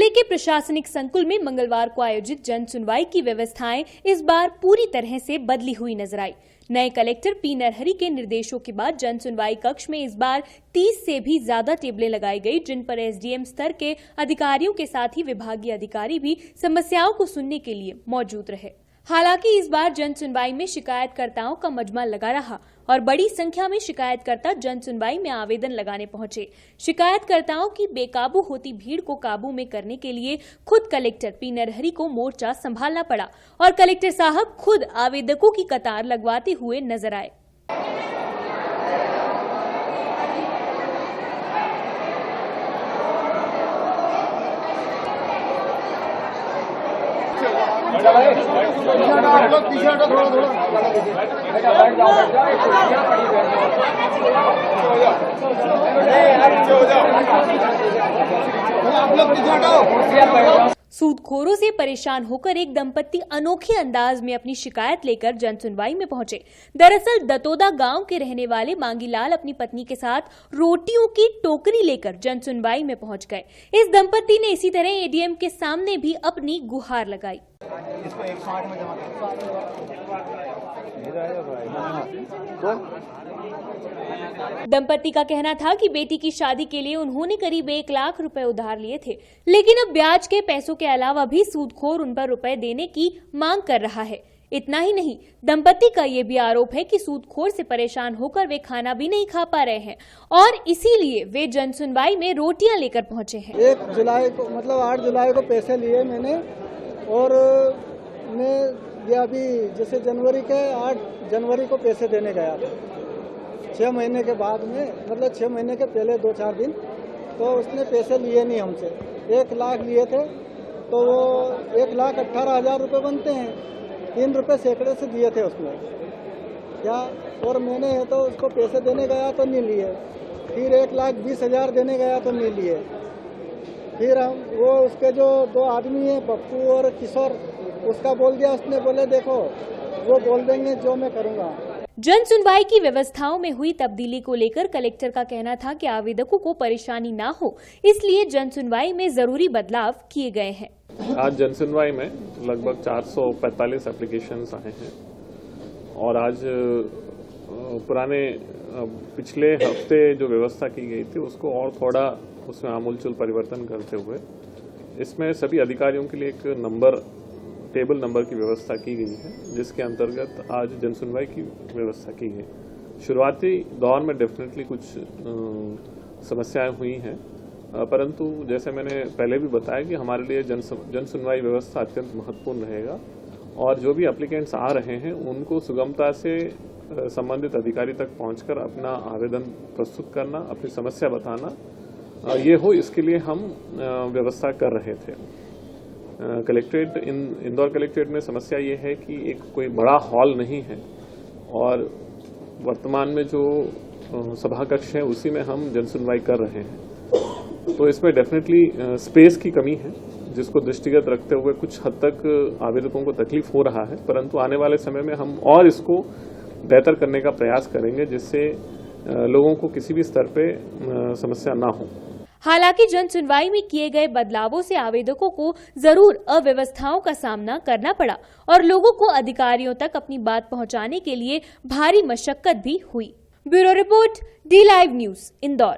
जिले के प्रशासनिक संकुल में मंगलवार को आयोजित जन सुनवाई की व्यवस्थाएं इस बार पूरी तरह से बदली हुई नजर आई। नए कलेक्टर पी नरहरि के निर्देशों के बाद जन सुनवाई कक्ष में इस बार 30 से भी ज्यादा टेबलें लगाई गई, जिन पर एसडीएम स्तर के अधिकारियों के साथ ही विभागीय अधिकारी भी समस्याओं को सुनने के लिए मौजूद रहे। हालांकि इस बार जन सुनवाई में शिकायतकर्ताओं का मजमा लगा रहा और बड़ी संख्या में शिकायतकर्ता जन सुनवाई में आवेदन लगाने पहुंचे। शिकायतकर्ताओं की बेकाबू होती भीड़ को काबू में करने के लिए खुद कलेक्टर पी नरहरि को मोर्चा संभालना पड़ा और कलेक्टर साहब खुद आवेदकों की कतार लगवाते हुए नजर आए। सूदखोरों से परेशान होकर एक दंपत्ति अनोखे अंदाज में अपनी शिकायत लेकर जन सुनवाई में पहुंचे। दरअसल दतोदा गांव के रहने वाले मांगीलाल अपनी पत्नी के साथ रोटियों की टोकरी लेकर जन सुनवाई में पहुंच गए। इस दंपत्ति ने इसी तरह एडीएम के सामने भी अपनी गुहार लगाई। इसको 108 में जमा दंपत्ति का कहना था कि बेटी की शादी के लिए उन्होंने करीब 1 लाख रुपए उधार लिए थे, लेकिन अब ब्याज के पैसों के अलावा भी सूदखोर उन पर रुपए देने की मांग कर रहा है। इतना ही नहीं, दंपत्ति का ये भी आरोप है कि सूदखोर से परेशान होकर वे खाना भी नहीं खा पा रहे हैं और इसीलिए वे जन सुनवाई में रोटियां लेकर पहुंचे हैं। 1 जुलाई को मतलब 8 जुलाई को पैसे लिए मैंने और मैं ये अभी जैसे जनवरी के 8 जनवरी को पैसे देने गया था 6 महीने के बाद में, मतलब 6 महीने के पहले 2-4 दिन, तो उसने पैसे लिए नहीं हमसे। 1 लाख लिए थे तो वो 1,18,000 रुपये बनते हैं, 3 रुपये सैकड़े से दिए थे उसने क्या। और मैंने तो उसको पैसे देने गया तो नहीं लिए, फिर 1,20,000 देने गया तो नहीं लिए। फिर हम वो उसके जो 2 आदमी हैं पप्पू और किशोर, उसका बोल दिया, उसने बोले देखो वो बोल देंगे जो मैं करूँगा। जन सुनवाई की व्यवस्थाओं में हुई तब्दीली को लेकर कलेक्टर का कहना था कि आवेदकों को परेशानी ना हो, इसलिए जन सुनवाई में जरूरी बदलाव किए गए हैं। आज जन सुनवाई में लगभग 445 एप्लीकेशंस आए हैं और आज पुराने पिछले हफ्ते जो व्यवस्था की गई थी उसको और थोड़ा उसमें आमूलचूल परिवर्तन करते हुए इसमें सभी अधिकारियों के लिए एक टेबल नंबर की व्यवस्था की गई है, जिसके अंतर्गत आज जन सुनवाई की व्यवस्था की है। शुरुआती दौर में डेफिनेटली कुछ समस्याएं हुई हैं, परंतु जैसे मैंने पहले भी बताया कि हमारे लिए जन सुनवाई व्यवस्था अत्यंत महत्वपूर्ण रहेगा और जो भी एप्लीकेंट्स आ रहे हैं उनको सुगमता से संबंधित अधिकारी तक पहुंचकर अपना आवेदन प्रस्तुत करना, अपनी समस्या बताना, ये हो इसके लिए हम व्यवस्था कर रहे थे। कलेक्ट्रेट इंदौर कलेक्ट्रेट में समस्या ये है कि एक कोई बड़ा हॉल नहीं है और वर्तमान में जो सभा कक्ष है उसी में हम जन सुनवाई कर रहे हैं, तो इसमें डेफिनेटली स्पेस की कमी है, जिसको दृष्टिगत रखते हुए कुछ हद तक आवेदकों को तकलीफ हो रहा है, परंतु आने वाले समय में हम और इसको बेहतर करने का प्रयास करेंगे जिससे लोगों को किसी भी स्तर पे समस्या ना हो। हालांकि जन सुनवाई में किए गए बदलावों से आवेदकों को जरूर अव्यवस्थाओं का सामना करना पड़ा और लोगों को अधिकारियों तक अपनी बात पहुंचाने के लिए भारी मशक्कत भी हुई। Bureau report, D live news, Indore.